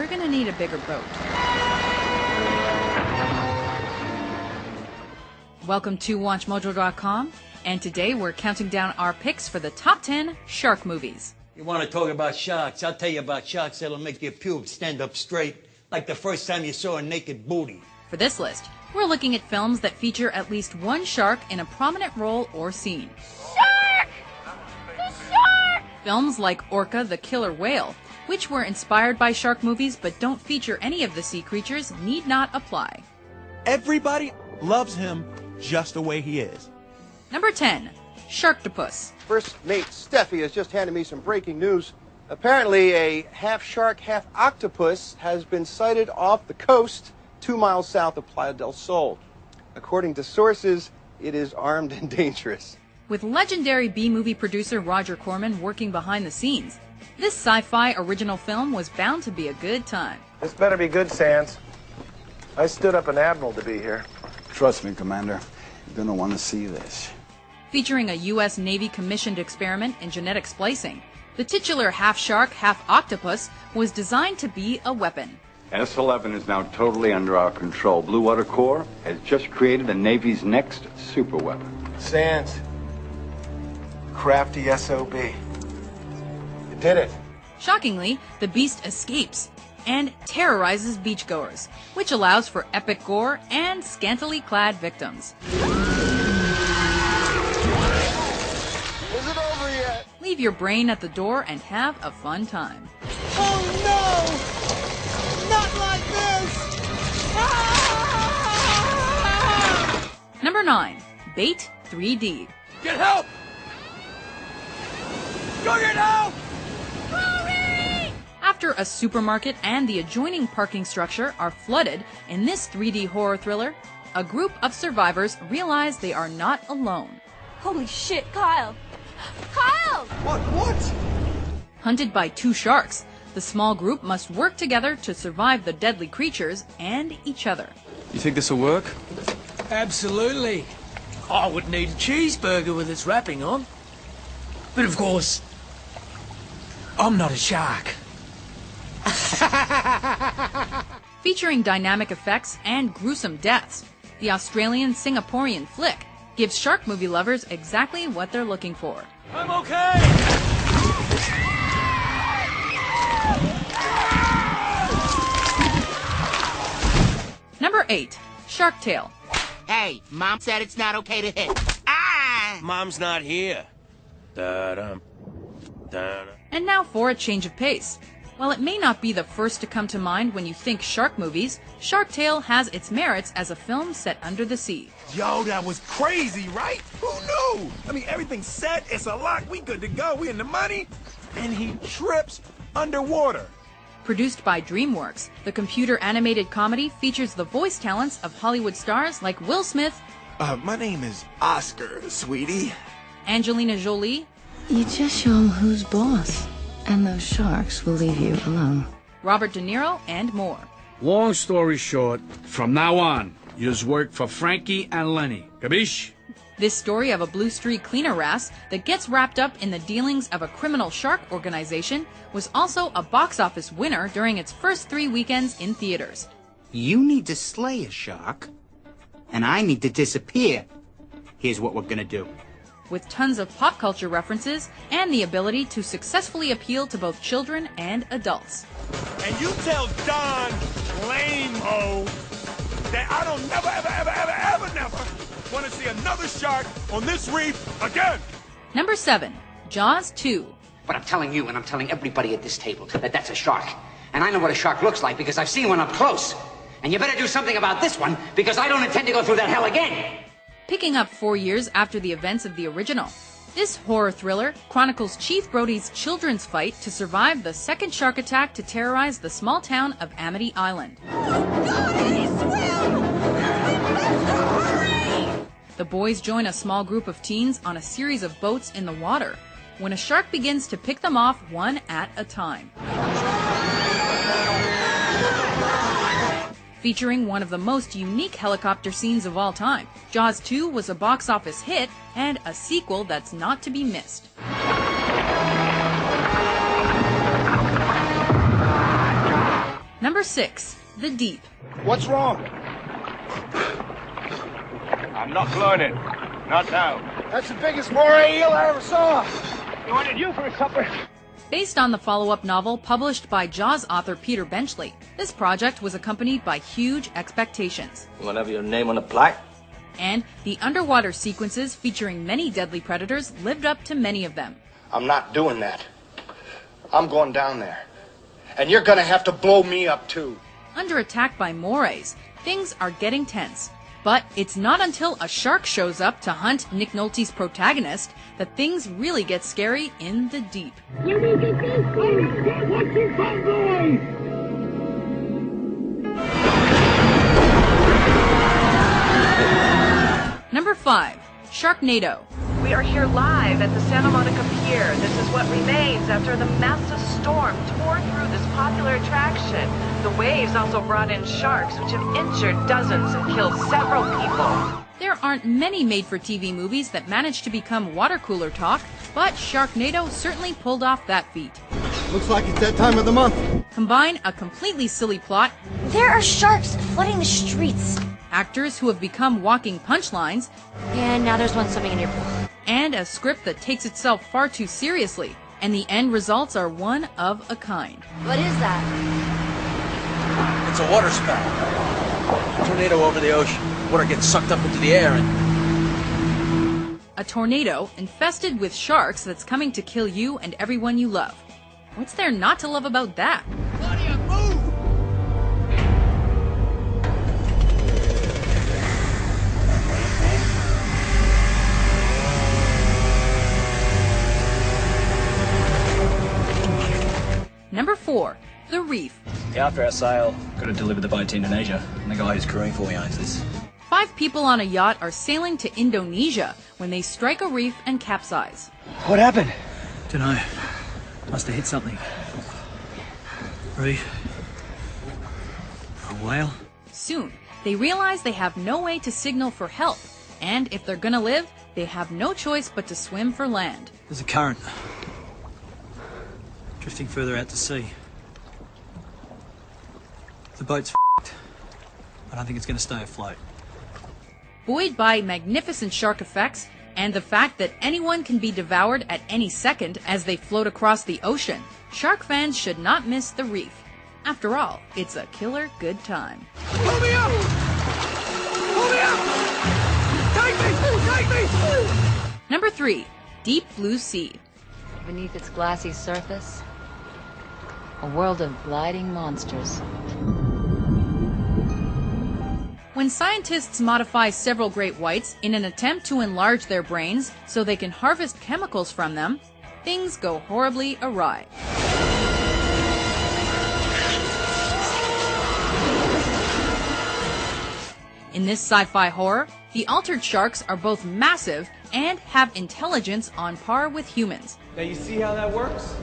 we're gonna need a bigger boat. Welcome to WatchMojo.com, and today we're counting down our picks for the top 10 shark movies. You want to talk about sharks? I'll tell you about sharks that'll make your pubes stand up straight, like the first time you saw a naked booty. For this list, we're looking at films that feature at least one shark in a prominent role or scene. Shark! The shark! Films like Orca the Killer Whale, which were inspired by shark movies but don't feature any of the sea creatures, need not apply. Everybody loves him just the way he is. Number 10, Sharktopus. First mate Steffi has just handed me some breaking news. Apparently a half shark, half octopus has been sighted off the coast 2 miles south of Playa del Sol. According to sources, it is armed and dangerous. With legendary B-movie producer Roger Corman working behind the scenes, this sci-fi original film was bound to be a good time. This better be good, Sands. I stood up an admiral to be here. Trust me, Commander. You're gonna want to see this. Featuring a U.S. Navy commissioned experiment in genetic splicing, the titular half-shark, half-octopus was designed to be a weapon. S-11 is now totally under our control. Blue Water Corps has just created the Navy's next superweapon. Sands. Crafty SOB. You did it. Shockingly, the beast escapes and terrorizes beachgoers, which allows for epic gore and scantily clad victims. Is it over yet? Leave your brain at the door and have a fun time. Oh no! Not like this! Ah! Number 9, Bait 3D. Get help! Go get help! After a supermarket and the adjoining parking structure are flooded in this 3D horror thriller, a group of survivors realize they are not alone. Holy shit, Kyle! Kyle! What? Hunted by 2 sharks, the small group must work together to survive the deadly creatures and each other. You think this will work? Absolutely. I would need a cheeseburger with its wrapping on. But of course, I'm not a shark. Featuring dynamic effects and gruesome deaths, the Australian-Singaporean flick gives shark movie lovers exactly what they're looking for. I'm okay! Number 8, Shark Tale. Hey, Mom said it's not okay to hit. Ah! Mom's not here. Da-dum. Da-dum. And now for a change of pace. While it may not be the first to come to mind when you think shark movies, Shark Tale has its merits as a film set under the sea. Yo, that was crazy, right? Who knew? I mean, everything's set, it's a lock, we good to go, we in the money. And he trips underwater. Produced by DreamWorks, the computer-animated comedy features the voice talents of Hollywood stars like Will Smith, My name is Oscar, sweetie. Angelina Jolie, You just show them who's boss, and those sharks will leave you alone. Robert De Niro, and more. Long story short, from now on, you just work for Frankie and Lenny. Capiche? This story of a Blue Street cleaner wrasse that gets wrapped up in the dealings of a criminal shark organization was also a box office winner during its first 3 weekends in theaters. You need to slay a shark, and I need to disappear. Here's what we're gonna do. With tons of pop culture references and the ability to successfully appeal to both children and adults. And you tell Don Lame-o that I don't never want to see another shark on this reef again. Number 7, Jaws 2. But I'm telling you, and I'm telling everybody at this table, that that's a shark. And I know what a shark looks like because I've seen one up close. And you better do something about this one because I don't intend to go through that hell again. Picking up 4 years after the events of the original, this horror thriller chronicles Chief Brody's children's fight to survive the second shark attack to terrorize the small town of Amity Island. The boys join a small group of teens on a series of boats in the water, when a shark begins to pick them off one at a time. Featuring one of the most unique helicopter scenes of all time, Jaws 2 was a box office hit and a sequel that's not to be missed. 6. The Deep. What's wrong? I'm not blowing it. Not now. That's the biggest moray eel I ever saw. He wanted you for supper. Based on the follow-up novel published by Jaws author Peter Benchley, this project was accompanied by huge expectations. You want to have your name on the plaque? And the underwater sequences featuring many deadly predators lived up to many of them. I'm not doing that. I'm going down there. And you're gonna have to blow me up too. Under attack by morays, things are getting tense. But it's not until a shark shows up to hunt Nick Nolte's protagonist that things really get scary in the deep. Number 5. Sharknado. We are here live at the Santa Monica Pier. This is what remains after the massive storm tore through this popular attraction. The waves also brought in sharks, which have injured dozens and killed several people. There aren't many made-for-TV movies that manage to become water cooler talk, but Sharknado certainly pulled off that feat. Looks like it's that time of the month. Combine a completely silly plot, There are sharks flooding the streets. actors who have become walking punchlines, And now there's one swimming in your pool. and a script that takes itself far too seriously, and the end results are one of a kind. What is that? It's a water spout. A tornado over the ocean. Water gets sucked up into the air and... A tornado infested with sharks that's coming to kill you and everyone you love. What's there not to love about that? Claudia, move! Number 4. The Reef. After our sail, got to deliver the boat to Indonesia, and the guy who's crewing for me owns this. 5 people on a yacht are sailing to Indonesia when they strike a reef and capsize. What happened? Dunno. Must have hit something. Reef. A whale? Soon, they realize they have no way to signal for help, and if they're gonna live, they have no choice but to swim for land. There's a current. Drifting further out to sea. The boat's f***ed. I don't think it's going to stay afloat. Buoyed by magnificent shark effects and the fact that anyone can be devoured at any second as they float across the ocean, shark fans should not miss the reef. After all, it's a killer good time. Pull me up! Pull me up! Take me! Take me! Number 3. Deep Blue Sea. Beneath its glassy surface, a world of gliding monsters. When scientists modify several great whites in an attempt to enlarge their brains so they can harvest chemicals from them, things go horribly awry. In this sci-fi horror, the altered sharks are both massive and have intelligence on par with humans. Now you see how that works?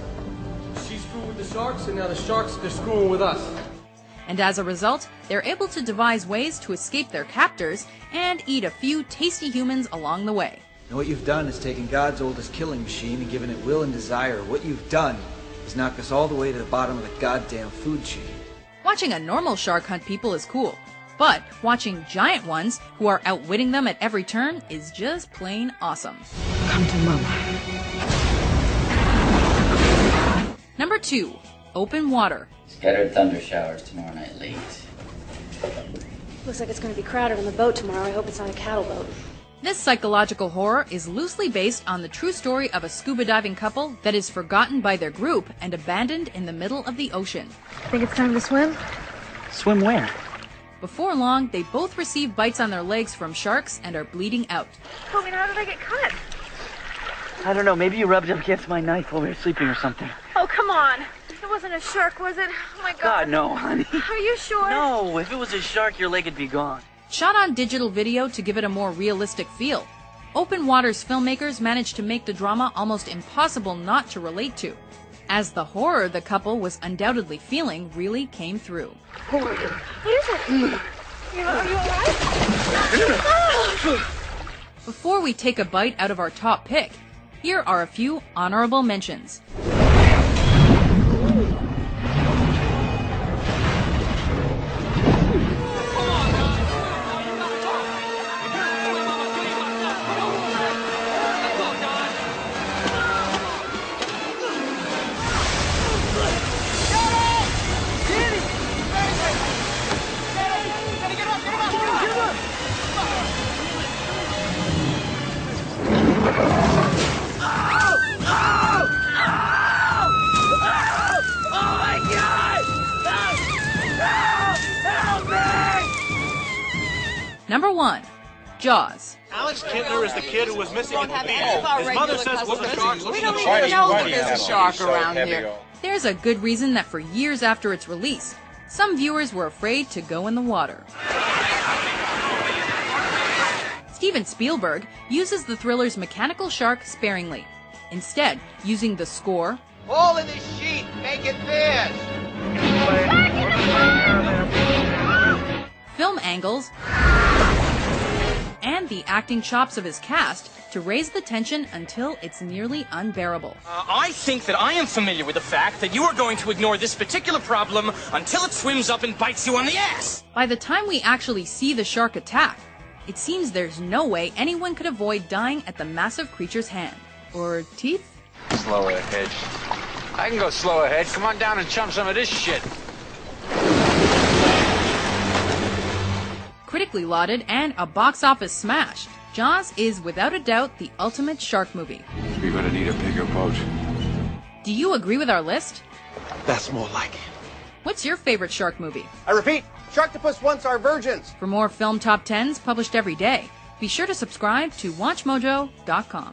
She screwed with the sharks, and now the sharks, they're screwing with us. And as a result, they're able to devise ways to escape their captors and eat a few tasty humans along the way. And what you've done is taken God's oldest killing machine and given it will and desire. What you've done is knock us all the way to the bottom of the goddamn food chain. Watching a normal shark hunt people is cool, but watching giant ones who are outwitting them at every turn is just plain awesome. Come to Mama. Number 2. Open Water. Scattered thunder showers tomorrow night late. Looks like it's going to be crowded on the boat tomorrow. I hope it's not a cattle boat. This psychological horror is loosely based on the true story of a scuba diving couple that is forgotten by their group and abandoned in the middle of the ocean. Think it's time to swim? Swim where? Before long, they both receive bites on their legs from sharks and are bleeding out. I mean, how did I get cut? I don't know, maybe you rubbed up against my knife while we were sleeping or something. Oh, come on. It wasn't a shark, was it? Oh, my God. God, no, honey. Are you sure? No, if it was a shark, your leg would be gone. Shot on digital video to give it a more realistic feel, Open Water's filmmakers managed to make the drama almost impossible not to relate to, as the horror the couple was undoubtedly feeling really came through. Oh my God. What is it? Are you alright? Before we take a bite out of our top pick, here are a few honorable mentions. 1. Jaws. Alex Kintner is the kid who was missing at the beach. His mother says it was a shark. We don't even know that there's a shark around here. There's a good reason that for years after its release, some viewers were afraid to go in the water. Steven Spielberg uses the thriller's mechanical shark sparingly, instead using the score, Hole in this sheet, make it fast! film angles, and the acting chops of his cast to raise the tension until it's nearly unbearable. I think that I am familiar with the fact that you are going to ignore this particular problem until it swims up and bites you on the ass. By the time we actually see the shark attack, it seems there's no way anyone could avoid dying at the massive creature's hand. Or teeth? Slow ahead. I can go slow ahead. Come on down and chum some of this shit. Critically lauded and a box office smash, Jaws is without a doubt the ultimate shark movie. You're gonna need a bigger boat. Do you agree with our list? That's more like it. What's your favorite shark movie? I repeat, Sharktopus wants our virgins. For more film top 10s published every day, be sure to subscribe to WatchMojo.com.